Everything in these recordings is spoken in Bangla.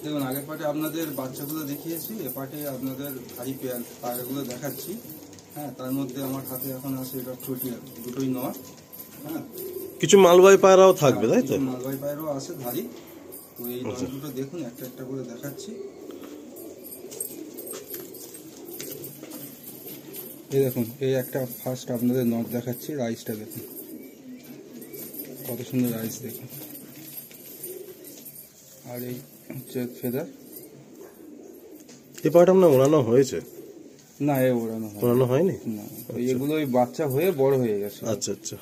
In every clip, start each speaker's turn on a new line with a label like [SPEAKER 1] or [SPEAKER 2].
[SPEAKER 1] দেখুন আগের পাটে আপনাদের বাচ্চাগুলো দেখিয়েছি, এ পাটে আপনাদের ভারী পায়রাগুলো দেখাচ্ছি। হ্যাঁ, তার মধ্যে আমার হাতে এখন আছে এটা চটিয়া, দুটোই নর। হ্যাঁ,
[SPEAKER 2] কিছু মালবাহী পায়রাও থাকবে তাই তো?
[SPEAKER 1] মালবাহী পায়রাও আছে ধারি। তো এই নর দুটো দেখুন, একটা একটা করে দেখাচ্ছি। এই দেখুন, এই একটা ফার্স্ট আপনাদের নর দেখাচ্ছি, রাইসটা দেখুন কত সুন্দর রাইস দেখুন। আর এই হচ্ছে ফেদার।
[SPEAKER 2] এই পায়রাটা আপনার ওড়ানো হয়েছে?
[SPEAKER 1] না, এ ওড়ানো
[SPEAKER 2] হয়নি
[SPEAKER 1] না, এগুলো ওই বাচ্চা হয়ে বড় হয়ে গেছে।
[SPEAKER 2] আচ্ছা আচ্ছা।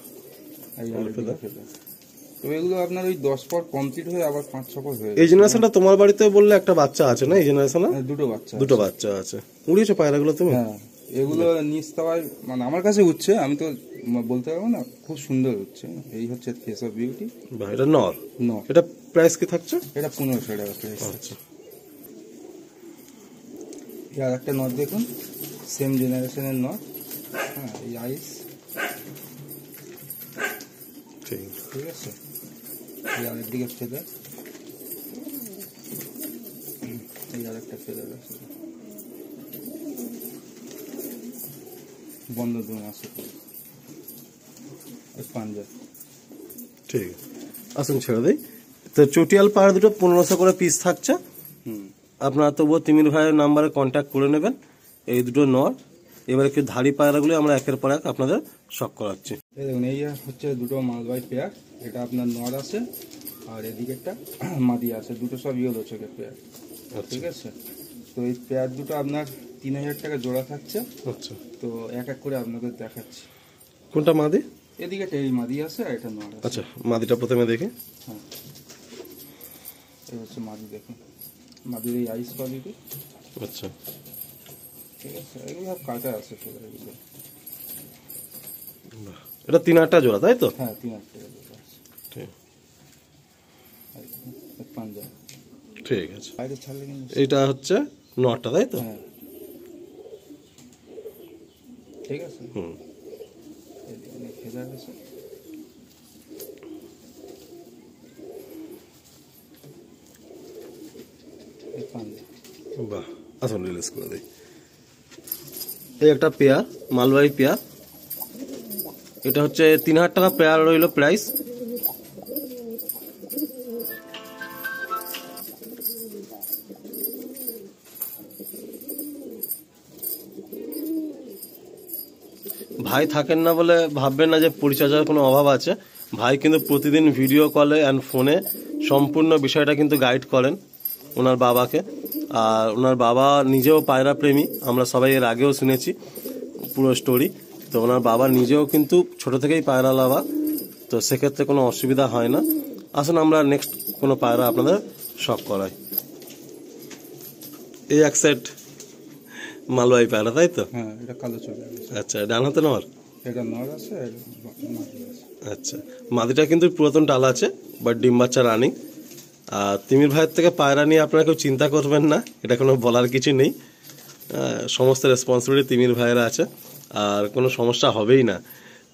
[SPEAKER 1] তো এগুলো আপনার ওই 10 পর কমপ্লিট হয়ে আবার 5-6 পর হয়ে।
[SPEAKER 2] এই জেনারেশনটা তোমার বাড়িতে বললে একটা বাচ্চা আছে না? এই জেনারেশনে দুটো বাচ্চা আছে। উড়িয়েছো পায়রাগুলো তুমি?
[SPEAKER 1] হ্যাঁ, এগুলো নিচতলায় মানে আমার কাছে উঠছে, আমি তো বলতে পারবো না, খুব সুন্দর উঠছে। এই হচ্ছে ফেস অফ বিউটি।
[SPEAKER 2] বাহ, এটা নর। এটা প্রাইস কি থাকছে?
[SPEAKER 1] এটা 1500 টাকা প্রাইস।
[SPEAKER 2] আচ্ছা।
[SPEAKER 1] আর একটা নট দেখুন, সেম জেনারেশনের নট। হ্যাঁ, এই আইস। ঠিক আছে। এই আরেক দিকে ফেদার, এই আরেকটা ফেদার আছে, বন্ধ দুন আছে, পাঞ্জাব।
[SPEAKER 2] ঠিক আছে, আসুন ছেড়ে দিই। তো চটিয়াল পায়রা দুটো 1500 করে পিস থাকছে। আপনারা তবুও তিমির ভাইয়ের নাম্বারে কন্ট্যাক্ট করে নেবেন। এই দুটো নর। এবার একটু ধাড়ি পায়রাগুলো আমরা একের পর এক আপনাদের শখ করাচ্ছি।
[SPEAKER 1] এই দেখুন, এই হচ্ছে দুটো মালবাহী পেয়ার। এটা আপনার নর আছে, আর এদিকে একটা মাদি আছে, দুটো সব ইয়েলো চোখের পেয়ার। ঠিক আছে। তো এই পেয়ার দুটো আপনার 3000 টাকা জোড়া থাকছে।
[SPEAKER 2] আচ্ছা।
[SPEAKER 1] তো এক এক করে আপনাদের দেখাচ্ছি।
[SPEAKER 2] কোনটা মাদি?
[SPEAKER 1] এদিকে এই মাদি আছে, আর এটা নর আছে।
[SPEAKER 2] আচ্ছা, মাদিটা প্রথমে দেখি।
[SPEAKER 1] হ্যাঁ, এই হচ্ছে মাদি দেখুন, মাদির এই আইস কোয়ালিটি।
[SPEAKER 2] আচ্ছা,
[SPEAKER 1] ঠিক আছে। এগুলো সব কাটা আছে এগুলো।
[SPEAKER 2] এটা 3000 জোড়া তাই তো?
[SPEAKER 1] হ্যাঁ, 3000 টাকা জোড়া আছে।
[SPEAKER 2] ঠিক,
[SPEAKER 1] পাঞ্জাব।
[SPEAKER 2] ঠিক আছে।
[SPEAKER 1] বাইরে ছাড়লে কিন্তু
[SPEAKER 2] এইটা হচ্ছে নটটা তাই তো?
[SPEAKER 1] হ্যাঁ, ঠিক আছে। ফেদার আছে।
[SPEAKER 2] বাহ, আসুন রিলিজ করে দিই। এই একটা পেয়ার, মালবাহী পেয়ার। এটা হচ্ছে 3000 টাকা পেয়ার রইল প্রাইস। ভাই থাকেন না বলে ভাববেন না যে পরিচর্যার কোনো অভাব আছে। ভাই কিন্তু প্রতিদিন ভিডিও কলে অ্যান্ড ফোনে সম্পূর্ণ বিষয়টা কিন্তু গাইড করেন ওনার বাবাকে। আর ওনার বাবা নিজেও পায়রা প্রেমী, আমরা সবাই এর আগেও শুনেছি পুরো স্টোরি। তো ওনার বাবা নিজেও কিন্তু ছোট থেকেই পায়রা লাভা, তো সেক্ষেত্রে কোনো অসুবিধা হয় না। আসুন আমরা নেক্সট কোনো পায়রা আপনাদের শখ করাই। এই এক সেট মালবাহী পায়রা তাই তো?
[SPEAKER 1] হ্যাঁ, এটা কালো চলে।
[SPEAKER 2] আচ্ছা, ডান হাতে নর?
[SPEAKER 1] এটা নর আছে, মাদি আছে।
[SPEAKER 2] আচ্ছা, মাদিটা কিন্তু পুরাতন টাল আছে, বাট ডিম বাচ্চা রানিং। আর তিমির ভাইয়ের থেকে পায়রা নিয়ে আপনারা কেউ চিন্তা করবেন না, এটা কোনো বলার কিছু নেই। সমস্ত রেসপন্সিবিলিটি তিমির ভাইয়েরা আছে, আর কোনো সমস্যা হবেই না।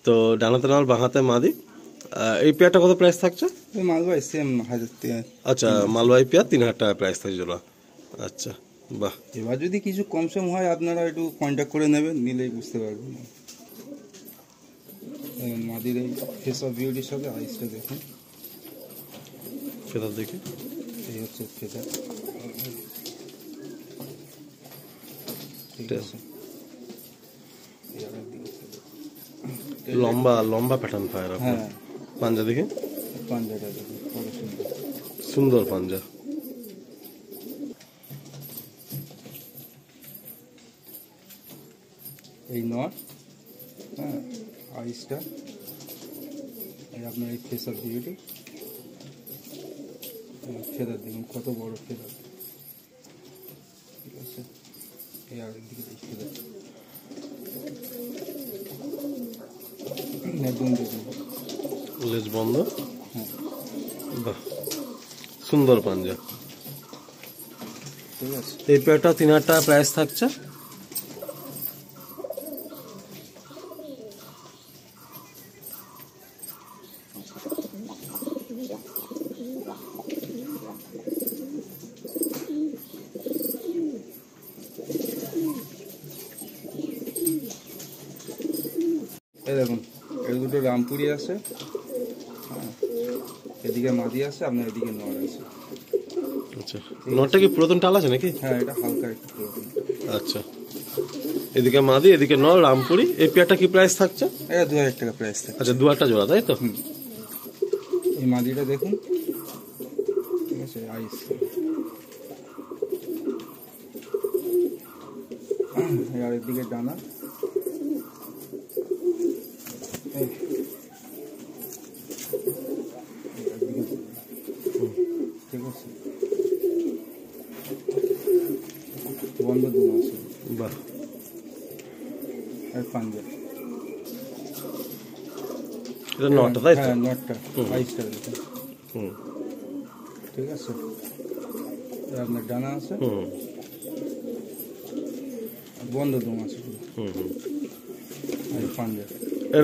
[SPEAKER 2] তো ডান হাতে নর, বাঁ হাতে মাদি। এই পেয়ারটা কত প্রাইস থাকছে?
[SPEAKER 1] মালবাহী সেম 1000।
[SPEAKER 2] আচ্ছা, মালবাহী পেয়ার 3000 টাকা প্রাইস থাকছে জোড়া। আচ্ছা, বাহ।
[SPEAKER 1] এবার যদি কিছু কম সম হয় আপনারা একটু কন্ট্যাক্ট করে নেবেন, নিলেই বুঝতে পারবেন। মাদির এই ফেস অফ বিউটির সাথে আইসটা দেখুন।
[SPEAKER 2] ফেদার দেখি।
[SPEAKER 1] এই হচ্ছে ফেদার। ঠিক আছে।
[SPEAKER 2] লম্বা লম্বা প্যাটার্ন পায়রা।
[SPEAKER 1] হ্যাঁ,
[SPEAKER 2] পাঞ্জা দেখি।
[SPEAKER 1] পাঞ্জাটা দেখুন, কত সুন্দর
[SPEAKER 2] সুন্দর পাঞ্জা।
[SPEAKER 1] এই নট। হ্যাঁ, আইসটা। এই আপনার এই ফেস অফ বিউটি। ফেদার দেখুন কত বড় ফেদার। ঠিক আছে। এই আরেক দিকে ফেদার একদম দেখুন,
[SPEAKER 2] লেজ বন্ধ।
[SPEAKER 1] হ্যাঁ,
[SPEAKER 2] বাহ, সুন্দর পাঞ্জা।
[SPEAKER 1] ঠিক আছে।
[SPEAKER 2] এই পেয়ারটা 3000 টাকা প্রাইস থাকছে।
[SPEAKER 1] দেখুন এর দুটো রামপুরি আছে, হ্যাঁ, এদিকে মাদি আছে, আপনার এদিকে নর আছে।
[SPEAKER 2] আচ্ছা, নটটা কি পুরাতন টাল আছে নাকি?
[SPEAKER 1] হ্যাঁ, এটা হালকা একটু পুরাতন।
[SPEAKER 2] আচ্ছা, এদিকে মাদি, এদিকে নর, রামপুরি। এই পেয়ারটা কি প্রাইস থাকছে?
[SPEAKER 1] এটা 2000 টাকা প্রাইস থাকে।
[SPEAKER 2] আচ্ছা, 2-8টা জোড়া, তাই তো?
[SPEAKER 1] এই মাদিটা দেখুন, ঠিক আছে, আইস। আর এদিকে ডানা, ঠিক আছে, বন্ধ দুম আছে।
[SPEAKER 2] বাহ,
[SPEAKER 1] আর পাঞ্জাব,
[SPEAKER 2] এটা নটটা, তাই তো?
[SPEAKER 1] হ্যাঁ, নটটা আইসটা দেখুন, ঠিক আছে। আপনার ডানা আছে, বন্ধ দুম আছে পুরো। আর পাঞ্জাব,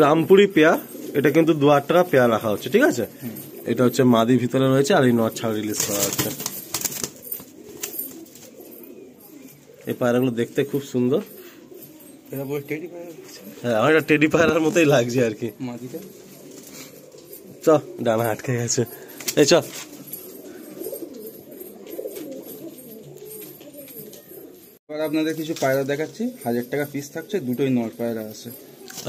[SPEAKER 2] রামপুরি পেয়ার, এটা কিন্তু 2-8 টাকা পেয়ার রাখা হচ্ছে, ঠিক আছে? এটা হচ্ছে মাদি ভিতরে রয়েছে, আর এই নট ছাড়া রিলিজ করা হচ্ছে। এই পায়রাগুলো দেখতে খুব সুন্দর।
[SPEAKER 1] এটা বলে টেডি পায়রা,
[SPEAKER 2] হ্যাঁ, আমার এটা টেডি পায়রার মতোই লাগছে আর কি।
[SPEAKER 1] মাদিটা
[SPEAKER 2] চ, ডানা আটকে গেছে, এই চ।
[SPEAKER 1] এবার আপনাদের কিছু পায়রা দেখাচ্ছি, 1000 টাকা পিস থাকছে, দুটোই নর পায়রা আছে।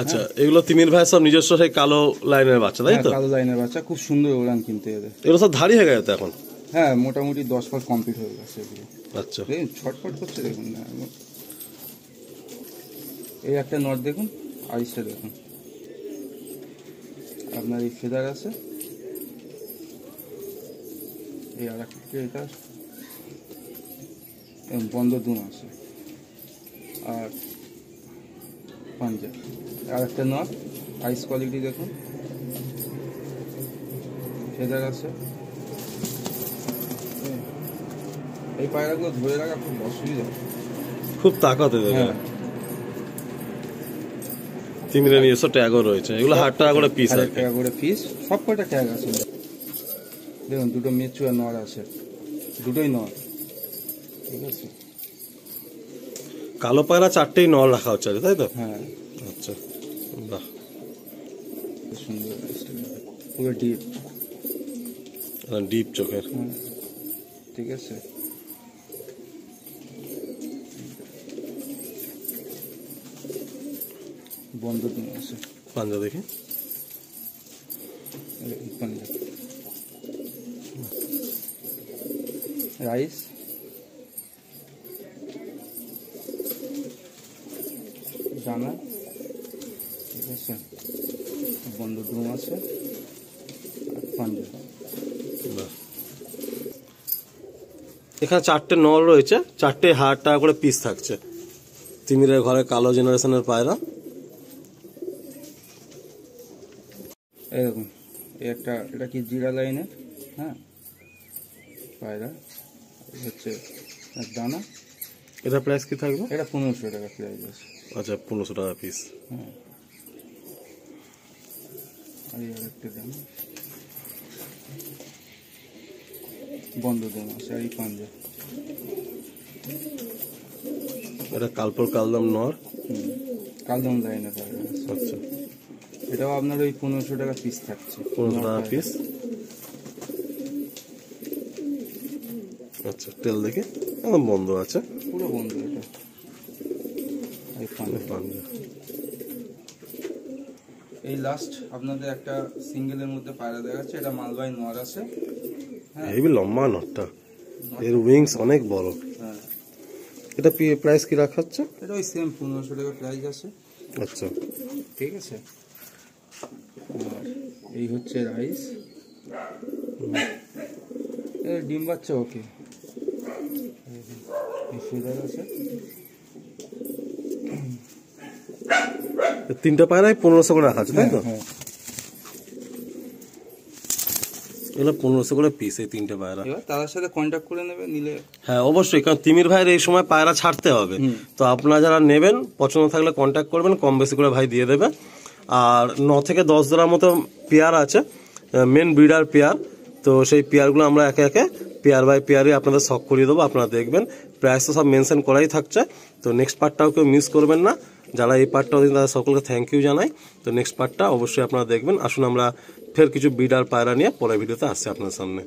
[SPEAKER 2] আচ্ছা, এগুলো তিমির ভাই সব নিজস্ব সেই কালো লাইনের বাচ্চা, তাই তো?
[SPEAKER 1] কালো লাইনের বাচ্চা, খুব সুন্দর ওড়ান কিনতে এদের।
[SPEAKER 2] এগুলো সব ধাড়ি হয়ে গেছে এখন?
[SPEAKER 1] হ্যাঁ, মোটামুটি 10 পার কমপ্লিট হয়ে গেছে এগুলো।
[SPEAKER 2] আচ্ছা,
[SPEAKER 1] দেখুন ছটফট করছে, দেখুন না। এই একটা নট দেখুন, আইসটা দেখুন, আপনার এই ফেদার আছে, এই আর একটা এটা বন্ধ দুম আছে, আর পাঞ্জাব। আর একটা নট, আইস কোয়ালিটি দেখুন, ফেদার আছে। এই পায়রাগুলো ধরে রাখা খুব অসুবিধা,
[SPEAKER 2] খুব তাকাত এদের।
[SPEAKER 1] হ্যাঁ,
[SPEAKER 2] তিমিরে নিজস্ব ট্যাগও রয়েছে, এগুলো 1000 টাকা করে পিস।
[SPEAKER 1] 1000 টাকা করে পিস, সব কয়টা ট্যাগ আছে দেখুন, দুটো মেচুয়া নর আছে, দুটোই নর, ঠিক আছে।
[SPEAKER 2] কালো পায়রা 4টেই নল রাখা হচ্ছে, তাই তো?
[SPEAKER 1] হ্যাঁ,
[SPEAKER 2] আচ্ছা, বাহ,
[SPEAKER 1] খুব সুন্দর, পুরো ডিপ,
[SPEAKER 2] ডিপ চোখের।
[SPEAKER 1] ঠিক আছে। বন্ধ দিন আছে,
[SPEAKER 2] পাঞ্জা দেখি,
[SPEAKER 1] পাঞ্জাব, রাইস, দানা, ঠিক আছে, বন্ধ দুম আছে, পাঞ্জাব।
[SPEAKER 2] বাহ। এখানে 4টে নল রয়েছে, 4টে 1000 টাকা করে পিস থাকছে। তিমিরের ঘরে কালো জেনারেশনের পায়রা।
[SPEAKER 1] এই দেখুন, একটা, এটা কি জিরা লাইনের, হ্যাঁ, পায়রা হচ্ছে দানা।
[SPEAKER 2] এটা প্রাইস কি থাকবে?
[SPEAKER 1] এটা 1500 টাকা প্রাইস আছে।
[SPEAKER 2] আচ্ছা, 1500 টাকা পিস।
[SPEAKER 1] হ্যাঁ, আর এই আরেকটা দানা, বন্ধ দাম আছে, আর এই পাঞ্জাব।
[SPEAKER 2] এটা কালপর কালদম নর।
[SPEAKER 1] কালদম লাইনের পায়রা আছে।
[SPEAKER 2] আচ্ছা,
[SPEAKER 1] এটাও আপনার ওই 1500 টাকা পিস থাকছে।
[SPEAKER 2] 1500 টাকা পিস। আচ্ছা, তেল দেখে একদম বন্ধ আছে,
[SPEAKER 1] পুরো বন্ধ। এটা এই পাঞ্জাব। এই লাস্ট আপনাদের একটা সিঙ্গেলের মধ্যে পায়রা দেখাচ্ছে, এটা মালবাই নর আছে। হ্যাঁ,
[SPEAKER 2] হেভি লম্বা নটটা, এর উইংস অনেক বড়।
[SPEAKER 1] হ্যাঁ,
[SPEAKER 2] এটা প্রাইস কি রাখা হচ্ছে?
[SPEAKER 1] এটা ওই সেম 1500 টাকা প্রাইস আছে।
[SPEAKER 2] আচ্ছা,
[SPEAKER 1] ঠিক আছে। আর এই হচ্ছে রাইস, ডিম বাচ্চা, ওকে। এই ফেদার আছে,
[SPEAKER 2] 3টা পায়রাই 1500 করে রাখা আছে, তাই তো?
[SPEAKER 1] হ্যাঁ,
[SPEAKER 2] এগুলো 1500 করে পিস, এই 3টে পায়রা।
[SPEAKER 1] এবার তাদের সাথে কন্ট্যাক্ট করে নেবে, নিলে।
[SPEAKER 2] হ্যাঁ, অবশ্যই, কারণ তিমির ভাইয়ের এই সময় পায়রা ছাড়তে হবে, তো আপনারা যারা নেবেন পছন্দ থাকলে কন্ট্যাক্ট করবেন, কম বেশি করে ভাই দিয়ে দেবে। আর 9 থেকে 10 জোড়ার মতো পেয়ার আছে, মেন ব্রিডার পেয়ার। তো সেই পেয়ারগুলো আমরা একে একে পেয়ার বাই পেয়ারই আপনাদের শখ করিয়ে দেবো, আপনারা দেখবেন। প্রাইস তো সব মেনশন করাই থাকছে, তো নেক্সট পার্টটাও কেউ মিস করবেন না। যারা এই পার্টটা দিন তাদের সকলকে থ্যাংক ইউ জানাই। তো নেক্সট পার্টটা অবশ্যই আপনারা দেখবেন। আসুন আমরা ফের কিছু বিডার পায়রা নিয়ে পরের ভিডিওতে আসছি আপনার সামনে।